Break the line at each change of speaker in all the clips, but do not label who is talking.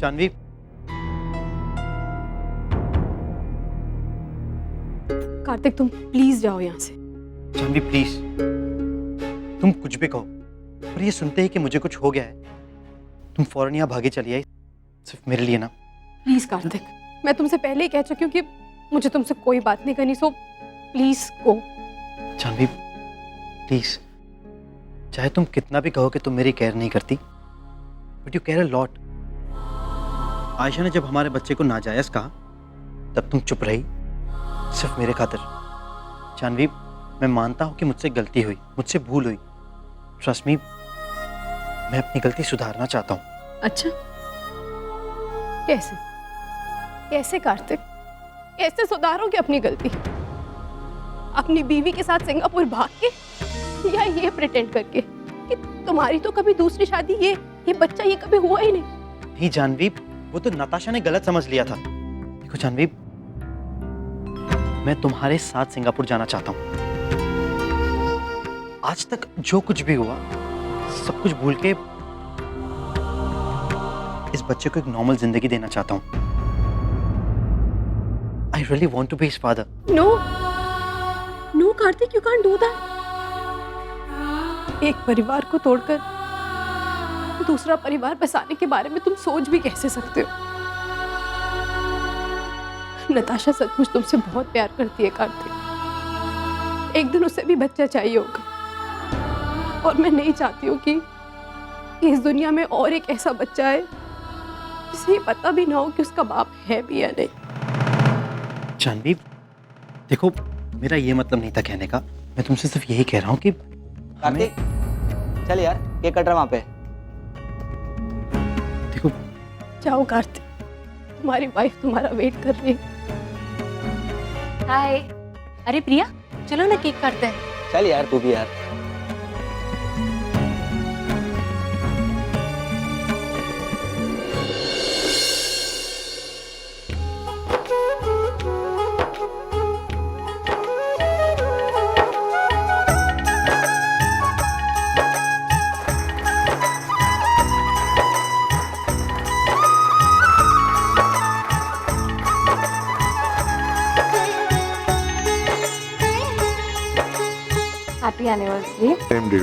जानवी,
कार्तिक तुम प्लीज जाओ यहाँ से।
जानवी प्लीज, तुम कुछ भी कहो, पर ये सुनते ही कि मुझे कुछ हो गया है, तुम फौरन यहाँ भागे चली आई, सिर्फ मेरे लिए ना।
प्लीज कार्तिक, मैं तुमसे पहले ही कह चुकी हूँ कि मुझे तुमसे कोई बात नहीं करनी, so please go.
Jhanvi please, चाहे तुम कितना भी कहो कि तुम मेरी केयर नहीं करती, but you care a lot. Ayesha ने जब हमारे बच्चे को नाजायज कहा, तब तुम चुप रही, सिर्फ मेरे खातिर। जानवी, मैं मानता हूं कि मुझसे गलती हुई, मुझसे भूल हुई। ट्रस्ट मी, मैं अपनी गलती सुधारना चाहता हूं।
अच्छा, कैसे कैसे कार्तिक, कैसे सुधारोगे अपनी गलती? अपनी बीवी के साथ सिंगापुर भाग के, या ये प्रिटेंड करके कि तुम्हारी तो कभी दूसरी शादी, ये बच्चा ये कभी हुआ ही नहीं?
नहीं जानवी, वो तो नताशा ने गलत समझ लिया था। देखो जानवी, मैं तुम्हारे साथ सिंगापुर जाना चाहता हूं। आज तक जो कुछ भी हुआ, सब कुछ भूल के इस बच्चे को एक नॉर्मल जिंदगी देना चाहता हूं। I really want to be his father.
No, no Kartik, you can't do that. एक परिवार को तोड़कर दूसरा परिवार बसाने के बारे में तुम सोच भी कैसे सकते हो? नताशा सचमुच तुमसे बहुत प्यार करती है कार्तिक। एक दिन उसे भी बच्चा चाहिए होगा, और मैं नहीं चाहती हूँ कि इस दुनिया में और एक ऐसा बच्चा है जिसे ये पता भी ना हो कि उसका बाप है भी या नहीं।
जानवी, देखो मेरा ये मतलब नहीं था कहने का, मैं तुमसे सिर्फ यही कह रहा हूँ कि
कार्तिक, चल यार, केक कट रहा वहाँ पे।
देखो,
जाओ कार्तिक, तुम्हारी वाइफ तुम्हारा वेट कर रही है।
हाय। अरे प्रिया, चलो ना केक काटते हैं।
चल यार, तू भी यार।
Happy anniversary.
Same do.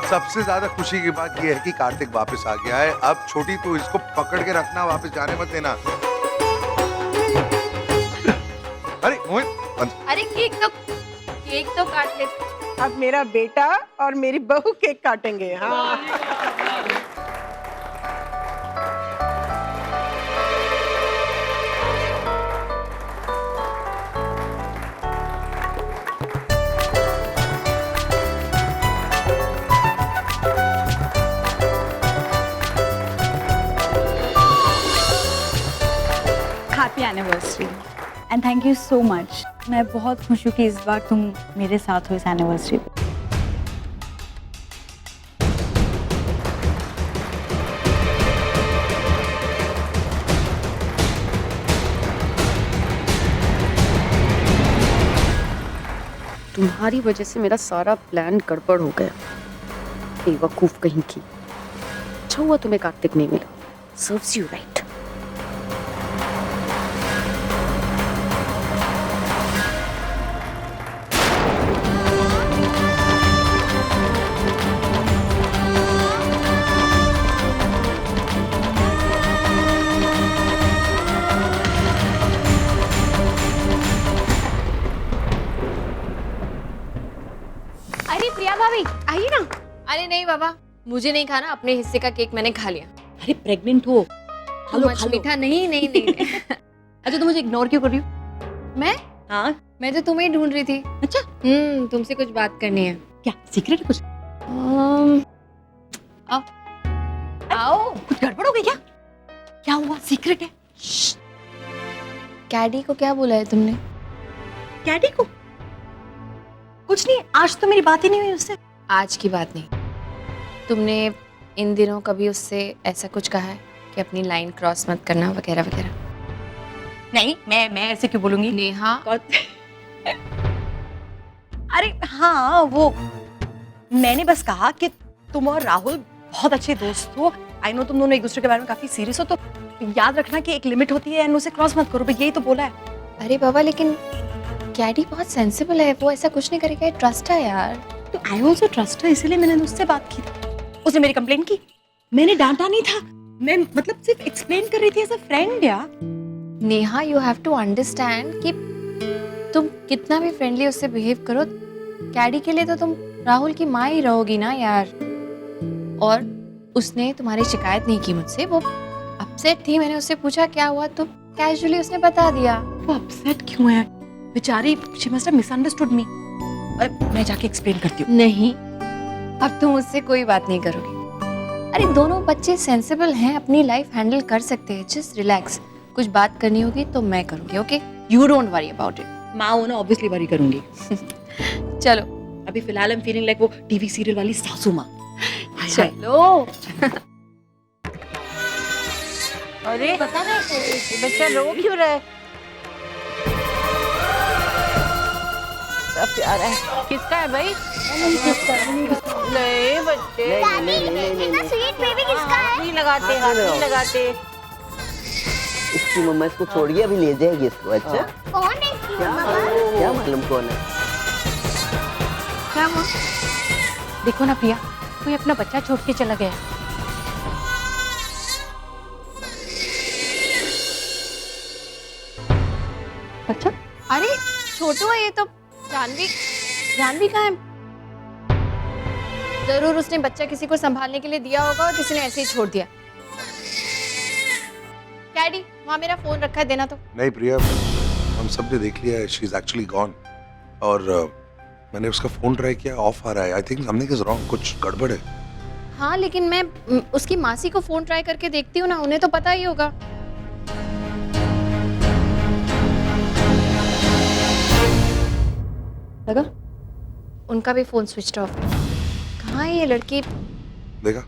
सबसे ज्यादा खुशी की बात यह है कि कार्तिक वापस आ गया है। अब छोटी तू इसको पकड़ के रखना, वापस जाने मत देना। अरे मोहित,
अरे केक तो काट ले।
अब मेरा बेटा और मेरी बहू केक काटेंगे। हाँ,
happy anniversary and thank you so much. मैं बहुत खुश हूँ कि इस बार तुम मेरे साथ हो इस एनिवर्सरी पे।
तुम्हारी वजह से मेरा सारा प्लान गड़बड़ हो गया। बेवकूफ कहीं की। अच्छा हुआ तुम्हें कार्तिक नहीं मिला। Serves you right.
अरे प्रिया भाभी, आइए ना। अरे नहीं बाबा, मुझे नहीं खाना, अपने हिस्से का केक मैंने खा लिया।
अरे प्रेग्नेंट हो।
हेलो मीठा नहीं नहीं नहीं, नहीं।
अच्छा, तुम मुझे इग्नोर क्यों कर रही हो?
मैं
हाँ,
मैं तो तुम्हें ही ढूंढ रही थी।
अच्छा,
तुमसे कुछ बात करनी है।
क्या सीक्रेट है कुछ?
आओ आओ।
कुछ गड़बड़ हो गई क्या? क्या हुआ? सीक्रेट है।
कैडी को क्या बोला है तुमने?
कैडी को? कुछ नहीं, आज तो मेरी बात ही नहीं हुई उससे।
आज की बात नहीं, तुमने इन दिनों कभी उससे ऐसा कुछ कहा है कि अपनी लाइन क्रॉस मत करना वगैरह वगैरह?
नहीं, मैं ऐसे क्यों बोलूंगी?
नेहा,
अरे हाँ, वो मैंने बस कहा कि तुम और राहुल बहुत अच्छे दोस्त हो। आई नो तुम दोनों एक दूसरे के बारे में काफी सीरियस हो, तो याद रखना कि एक लिमिट होती है एंड उसे क्रॉस मत करो। यही तो बोला है।
अरे बाबा, लेकिन कैडी बहुत सेंसिबल है, वो ऐसा कुछ नहीं करेगा, ट्रस्ट है यार।
तो आई ऑल्सो ट्रस्ट है, इसीलिए मैंने उससे बात की थी। उसने मेरी कंप्लेन की, मैंने डांटा नहीं था, मैं मतलब सिर्फ एक्सप्लेन कर रही थी एज अ फ्रेंड यार।
Neha, you have to understand कि तुम कितना भी फ्रेंडली उससे बिहेव करो, कैडी के लिए तो तुम राहुल की माँ ही रहोगी ना यार। और उसने तुम्हारी शिकायत नहीं की मुझसे, वो अपसेट थी, मैंने उससे पूछा क्या हुआ, तो कैजुअली उसने बता दिया।
वो अपसेट क्यों है बेचारी? शी मस्ट हैव मिसअंडरस्टूड मी। मैं जाके एक्सप्लेन करती हूँ।
नहीं, अब तुम उससे कोई बात नहीं करोगी। अरे दोनों बच्चे सेंसिबल हैं, अपनी लाइफ हैंडल कर सकते हैं, जस्ट रिलैक्स। कुछ बात करनी होगी तो मैं करूंगी, okay? You don't worry about it.
माँ हो ना, ऑब्वियसली वरी करूंगी।
चलो
अभी फिलहाल आई एम फीलिंग लाइक वो टीवी सीरियल वाली सासू माँ।
चलो।
अरे बच्चा रो क्यों रहा है? क्या प्यारा है। किसका है भाई? नहीं बच्चे,
स्वीट बेबी किसका है?
नहीं लगाते, हाथ नहीं लगाते।
इसकी मम्मा इसको छोड़ गई, अभी ले जाएगी इसको। अच्छा,
कौन है इसकी मम्मा?
क्या मालूम कौन है।
क्या हुआ? देखो ना प्रिया, कोई अपना बच्चा छोड़ के चला गया। अच्छा,
अरे छोटू है ये तो। जानवी, जानवी कहाँ है? जरूर उसने बच्चा किसी को संभालने के लिए दिया होगा और किसी ने ऐसे ही छोड़ दिया। कैडी, वहाँ मेरा फोन रखा है, देना तो।
नहीं प्रिया, हम सब ने देख लिया है, शी इज एक्चुअली गॉन। और मैंने उसका फोन ट्राई किया, ऑफ आ रहा है। I think something is wrong, कुछ गड़बड़ है।
हाँ, लेकिन मैं उसकी मासी को फोन ट्राई करके देखती हूँ ना, उन्हें तो पता ही होगा।
लगा?
उनका भी फोन स्विच ऑफ है। कहाँ है ये लड़की?
देखा,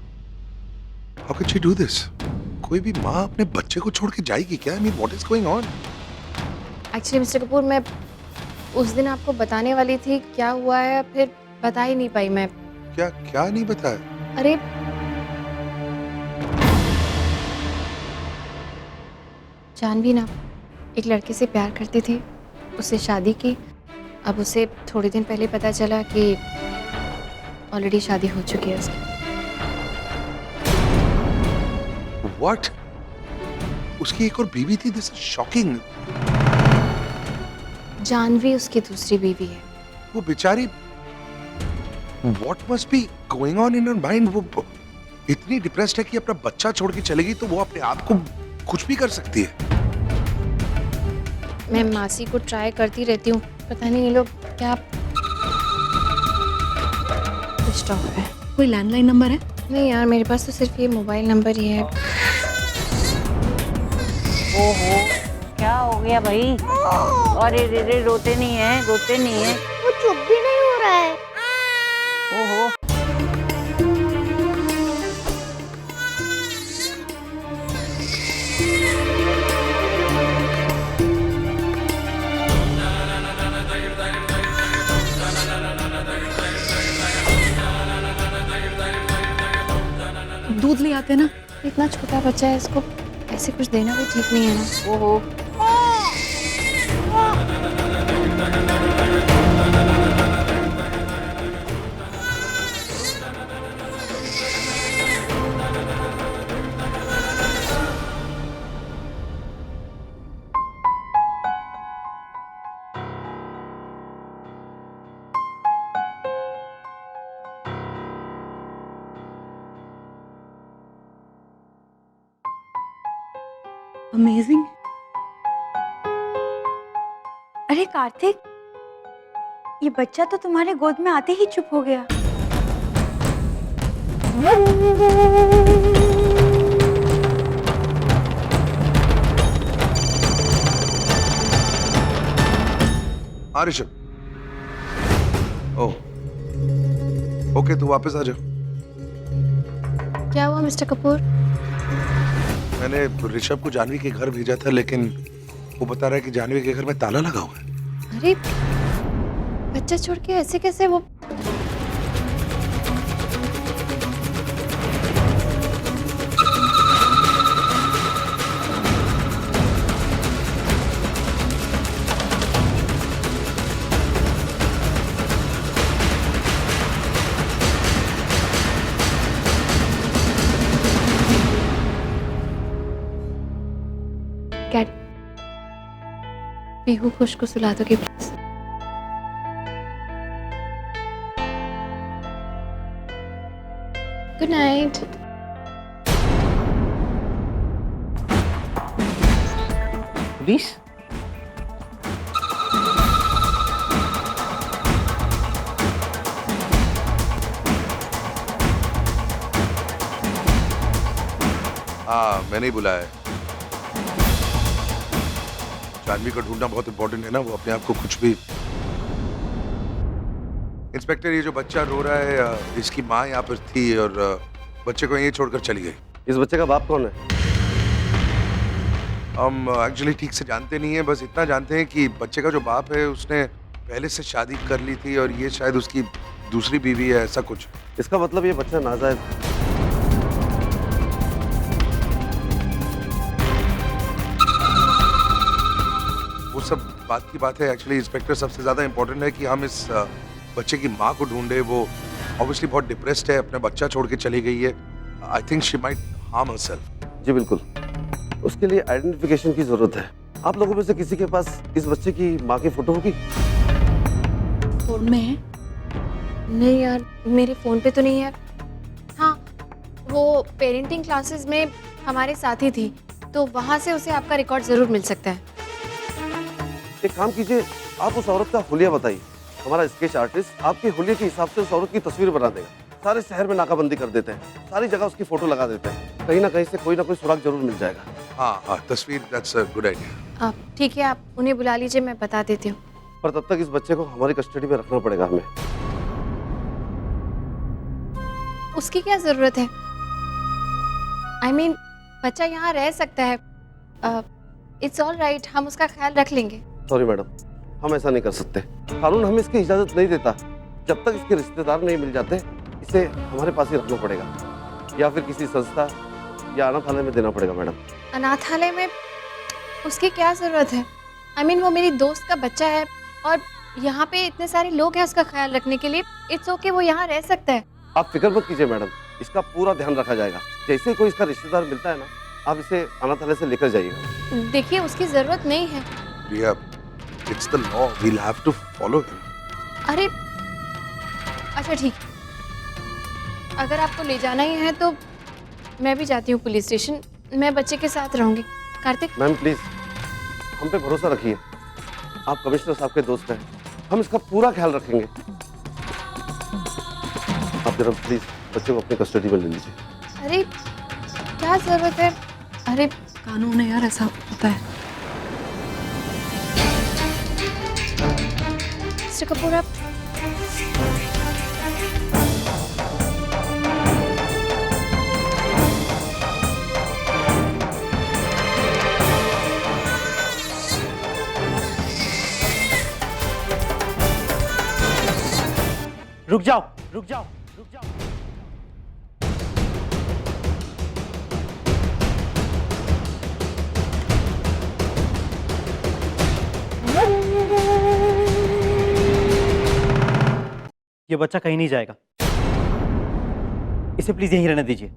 how can she do this? कोई भी माँ अपने बच्चे को छोड़ के जाएगी क्या? I mean what is going on?
Actually mister Kapoor, मैं उस दिन आपको बताने वाली थी क्या हुआ है, फिर बता ही नहीं पाई मैं।
क्या क्या नहीं बताया?
अरे जानवी ना एक लड़के से प्यार करती थी, उससे शादी की। अब उसे थोड़े दिन पहले पता चला कि ऑलरेडी शादी हो चुकी है उसकी।
व्हाट? उसकी एक और बीवी थी? This is shocking.
जानवी उसकी दूसरी बीवी है।
वो बेचारी, what must be going on in her mind? वो इतनी डिप्रेस्ड है कि अपना बच्चा छोड़ के चलेगी तो वो अपने आप को कुछ भी कर सकती है।
मैं मासी को ट्राई करती रहती हूँ, पता नहीं ये लोग क्या। स्विच ऑफ है।
कोई लैंडलाइन नंबर है?
नहीं यार, मेरे पास तो सिर्फ ये मोबाइल नंबर ही है।
ओहो, क्या हो गया भाई? अरे रे रे, रोते नहीं है, रोते नहीं है।
वो चुप भी नहीं हो रहा है।
ओहो,
दूध ले आते ना।
इतना छोटा बच्चा है, इसको ऐसे कुछ देना भी ठीक नहीं है ना।
ओहो।
अमेजिंग।
अरे कार्तिक, ये बच्चा तो तुम्हारे गोद में आते ही चुप हो गया।
हाँ ऋषभ। ओह ओके, तू वापस आ जा।
क्या हुआ मिस्टर कपूर?
मैंने ऋषभ को जानवी के घर भेजा था, लेकिन वो बता रहा है कि जानवी के घर में ताला लगा हुआ है।
अरे बच्चा छोड़ के ऐसे कैसे वो? कैट, पीहू खुश को सुला दोगे प्लीज? Good night.
पुलिस?
हाँ, मैंने ही बुलाया है। जानवी को ढूंढना बहुत इंपॉर्टेंट है ना, वो अपने आप को कुछ भी। इंस्पेक्टर, ये जो बच्चा रो रहा है, इसकी माँ यहाँ पर थी और बच्चे को यहीं छोड़कर चली गई।
इस बच्चे का बाप कौन है?
हम एक्चुअली ठीक से जानते नहीं है, बस इतना जानते हैं कि बच्चे का जो बाप है उसने पहले से शादी कर ली थी और ये शायद उसकी दूसरी बीवी है, ऐसा कुछ।
इसका मतलब ये बच्चा नाजायज।
वो सब बात की बात है। एक्चुअली इंस्पेक्टर, सबसे ज्यादा इंपॉर्टेंट है कि हम इस बच्चे की माँ को ढूंढे। वो ऑब्वियसली बहुत डिप्रेस्ड है, अपना बच्चा छोड़ के चली गई है। I think she might harm herself.
जी बिल्कुल, उसके लिए आइडेंटिफिकेशन की जरूरत है। आप लोगों में से किसी के पास इस बच्चे की माँ की फोटो होगी?
फोन में है?
नहीं यार, मेरे फोन पे तो नहीं है। हाँ, वो पेरेंटिंग क्लासेस में हमारे साथ ही थी, तो वहाँ से उसे आपका रिकॉर्ड जरूर मिल सकता है।
एक काम कीजिए, आप उस औरत का हुलिया बताइए। हमारा स्केच आर्टिस्ट आपके हुलिये के हिसाब से उस औरत की तस्वीर बना देगा। सारे शहर में नाकाबंदी कर देते हैं, सारी जगह उसकी फोटो लगा देते हैं। कहीं ना कहीं से कोई ना कोई सुराग जरूर मिल जाएगा।
हाँ हाँ, तस्वीर, दैट्स अ गुड आइडिया।
आप ठीक है, आप उन्हें बुला लीजिए, मैं बता देती हूँ।
पर तब तक इस बच्चे को हमारी कस्टडी में रखना पड़ेगा हमें।
उसकी क्या जरूरत है? I mean, बच्चा यहाँ रह सकता है। इट्स ऑल राइट, हम उसका ख्याल रख लेंगे।
सॉरी मैडम, हम ऐसा नहीं कर सकते। कानून हमें इसकी इजाजत नहीं देता। जब तक इसके रिश्तेदार नहीं मिल जाते, इसे हमारे पास ही रखना पड़ेगा, या फिर किसी संस्था या अनाथालय में देना पड़ेगा। मैडम,
अनाथालय में उसकी क्या जरूरत है? I mean, वो मेरी दोस्त का बच्चा है और यहाँ पे इतने सारे लोग हैं उसका ख्याल रखने के लिए। इट्स ओके, वो यहाँ रह सकता है।
आप फिक्र मत कीजिए मैडम, इसका पूरा ध्यान रखा जाएगा। जैसे कोई इसका रिश्तेदार मिलता है ना, आप इसे अनाथालय से लेकर जाइएगा।
देखिए, उसकी जरूरत नहीं है।
Priya, it's the law, we'll have to follow him.
अरे अच्छा ठीक, अगर आपको ले जाना ही है तो मैं भी जाती हूँ पुलिस स्टेशन। मैं बच्चे के साथ रहूंगी। कार्तिक,
मैम प्लीज, हम पे भरोसा रखिए। आप कमिश्नर साहब के दोस्त हैं, हम इसका पूरा ख्याल रखेंगे। आप जरा प्लीज बच्चे को अपनी कस्टडी में ले लीजिए।
अरे क्या जरूरत है? अरे
कानून है यार, ऐसा होता है।
मिस्टर कपूर, आप
रुक जाओ, रुक जाओ, रुक जाओ। ये बच्चा कहीं नहीं जाएगा, इसे प्लीज यहीं रहने दीजिए।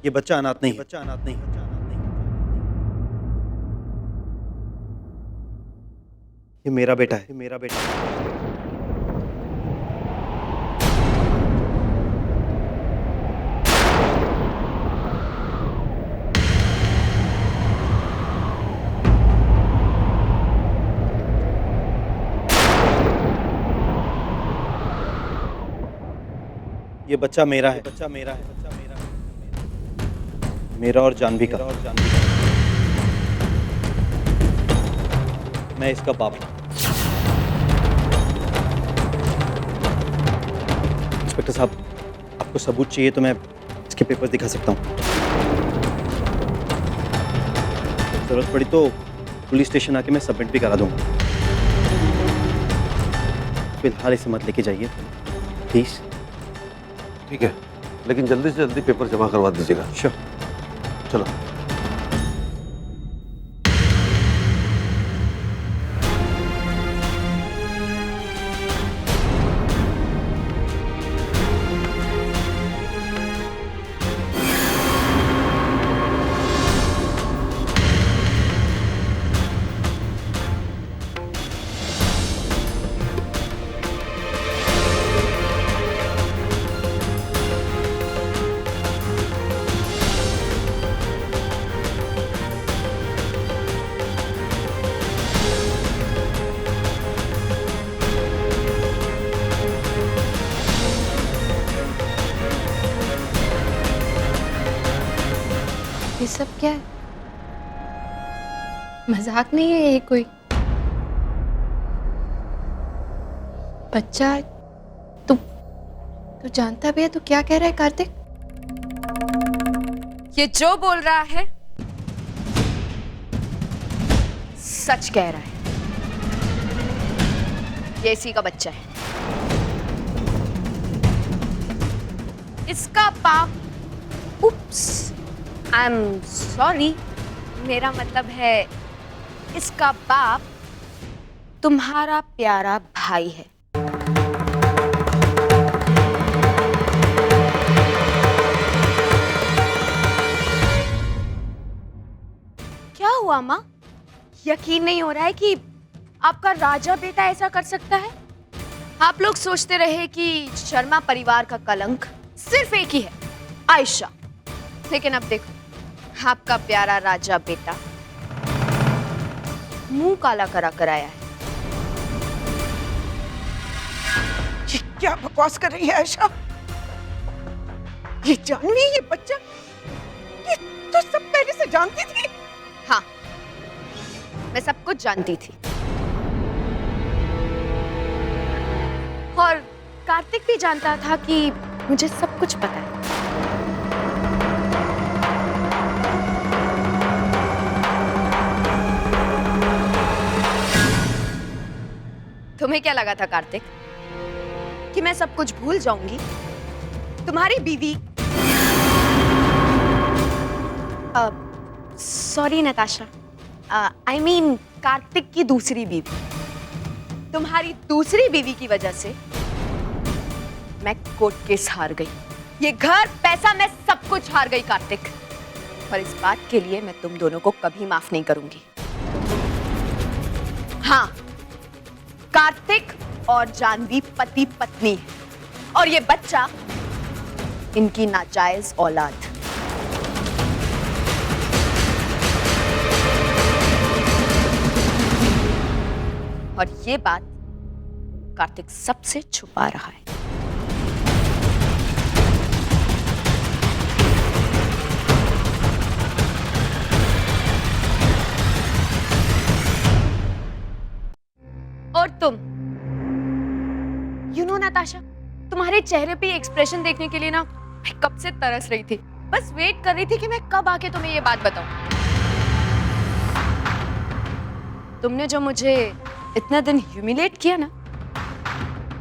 ये बच्चा अनाथ नहीं है, बच्चा अनाथ नहीं है। ये मेरा बेटा है, ये मेरा बेटा है। ये बच्चा मेरा है, मेरा और जानवी का। मैं इसका बाप हूं। इंस्पेक्टर साहब, आपको सबूत चाहिए तो मैं इसके पेपर्स दिखा सकता हूँ। जरूरत पड़ी तो पुलिस स्टेशन आके मैं सबमिट भी करा दूंगा। फिलहाल इसे मत लेके जाइए प्लीज।
ठीक है, लेकिन जल्दी से जल्दी पेपर जमा करवा दीजिएगा।
श्योर।
चलो।
ये सब क्या है? मजाक नहीं है ये कोई? बच्चा तू जानता भी है तू क्या कह रहा है कार्तिक?
ये जो बोल रहा है सच कह रहा है। ये इसी का बच्चा है। इसका बाप, उप्स, आई एम सॉरी, मेरा मतलब है इसका बाप तुम्हारा प्यारा भाई है। क्या हुआ माँ? यकीन नहीं हो रहा है कि आपका राजा बेटा ऐसा कर सकता है? आप लोग सोचते रहे कि शर्मा परिवार का कलंक सिर्फ एक ही है, आयशा। लेकिन अब देखो, आपका प्यारा राजा बेटा मुंह काला करा कर आया है।
ये क्या बकवास कर रही है आयशा? ये जानवी, ये बच्चा, ये तो सब पहले से जानती थी।
हाँ, मैं सब कुछ जानती थी। और कार्तिक भी जानता था कि मुझे सब कुछ पता है। तुम्हें क्या लगा था कार्तिक कि मैं सब कुछ भूल जाऊंगी? तुम्हारी बीवी, sorry Natasha, I mean Kartik की दूसरी बीवी, तुम्हारी दूसरी बीवी की वजह से मैं कोर्ट केस हार गई। ये घर, पैसा, मैं सब कुछ हार गई कार्तिक। और इस बात के लिए मैं तुम दोनों को कभी माफ नहीं करूंगी। हाँ, कार्तिक और जानवी पति पत्नी है और ये बच्चा इनकी नाजायज औलाद। और ये बात कार्तिक सबसे छुपा रहा है। और तुम, यू नो नताशा, तुम्हारे चेहरे पे एक्सप्रेशन देखने के लिए ना मैं कब से तरस रही थी। बस वेट कर रही थी कि मैं कब आके तुम्हें ये बात बताऊं। तुमने जो मुझे इतना दिन ह्यूमिलेट किया ना,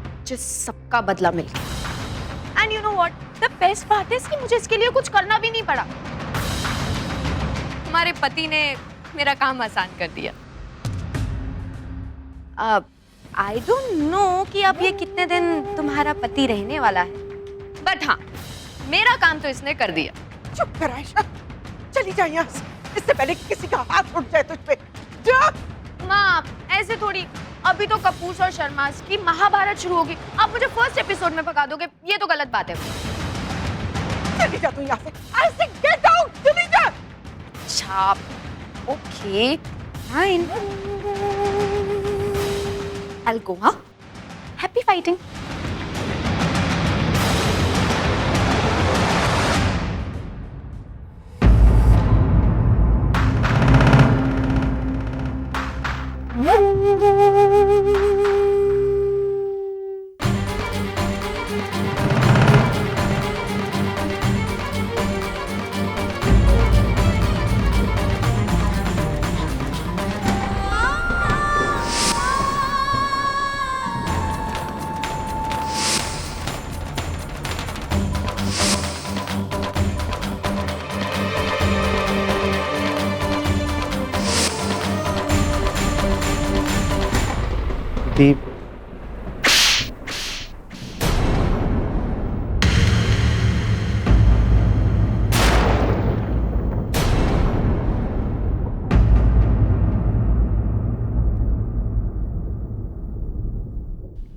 मुझे सबका बदला मिल गया। And you know what, the best part is कि मुझे इसके लिए कुछ करना भी नहीं पड़ा। तुम्हारे पति ने मेरा काम आसान कर दिया। आई डोंट नो कि अब ये कितने दिन तुम्हारा पति रहने वाला है, बट हाँ, मेरा काम तो इसने कर दिया।
चुप कर आयशा, चली जा यहाँ से, इससे पहले कि किसी का हाथ उठ जाए तुझ पे। जा।
माँ, ऐसे थोड़ी, अभी तो कपूर और शर्मास की महाभारत शुरू होगी, आप मुझे फर्स्ट एपिसोड में पका दोगे, ये तो गलत बात है।
चली जा तू यहाँ से, आई से गेट आउट, चली जा।
अच्छा, okay, fine, I'll go, huh? Happy fighting.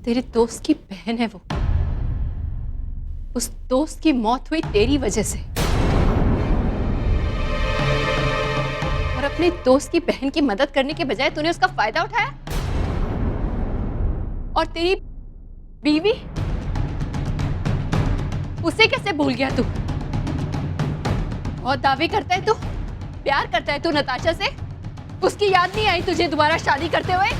तेरे दोस्त की बहन है वो। उस दोस्त की मौत हुई तेरी वजह से। और अपने दोस्त की बहन की मदद करने के बजाय तूने उसका फायदा उठाया। और तेरी बीवी, उसे कैसे भूल गया तू? बहुत दावे करता है तू, प्यार करता है तू नताशा से। उसकी याद नहीं आई तुझे दोबारा शादी करते हुए?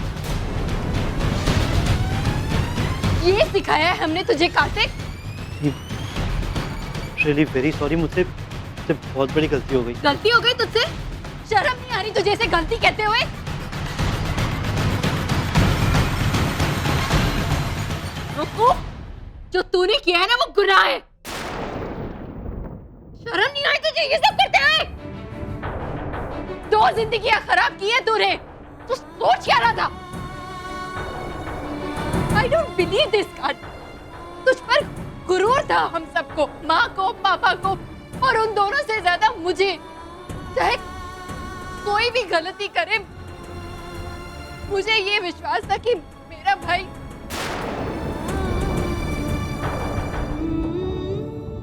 ये सिखाया है हमने तुझे कार्तिक?
रियली वेरी सॉरी, मुझसे बहुत बड़ी गलती हो गई।
गलती हो गई तुझसे? शर्म नहीं आ रही तुझे इसे गलती कहते हुए? जो तूने किया है ना वो गुनाह है। शर्म नहीं आई तुझे ये सब करते हुए? 2 जिंदगियां खराब की है तूने। तू सोच क्या रहा था? I don't believe this, God. तुझ पर गुरूर था हम सबको, माँ को, पापा को, और उन दोनों से ज्यादा मुझे। चाहे कोई भी गलती करे, मुझे ये विश्वास था कि मेरा भाई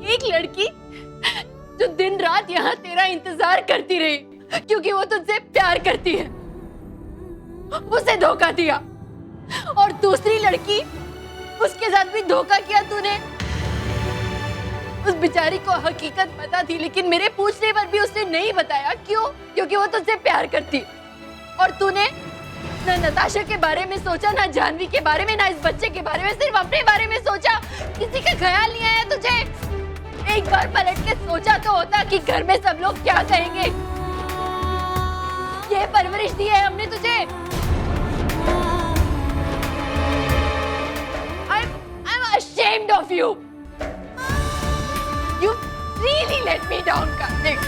एक लड़की जो दिन रात यहाँ तेरा इंतजार करती रही क्योंकि वो तुझसे प्यार करती है, उसे धोखा दिया। और दूसरी लड़की, उसके साथ भी धोखा किया तूने। उस बेचारी को हकीकत पता थी लेकिन मेरे पूछने पर भी उसने नहीं बताया। क्यों? क्योंकि वो तुझसे प्यार करती। और तूने ना नताशा के बारे में सोचा, ना जानवी के बारे में, ना इस बच्चे के बारे में, सिर्फ अपने बारे में सोचा। किसी का ख्याल नहीं आया तुझे? एक बार पलट के सोचा तो होता कि घर में सब लोग क्या कहेंगे। ये परवरिश दी है हमने तुझे। I'm ashamed of you. You really let me down, Karthik.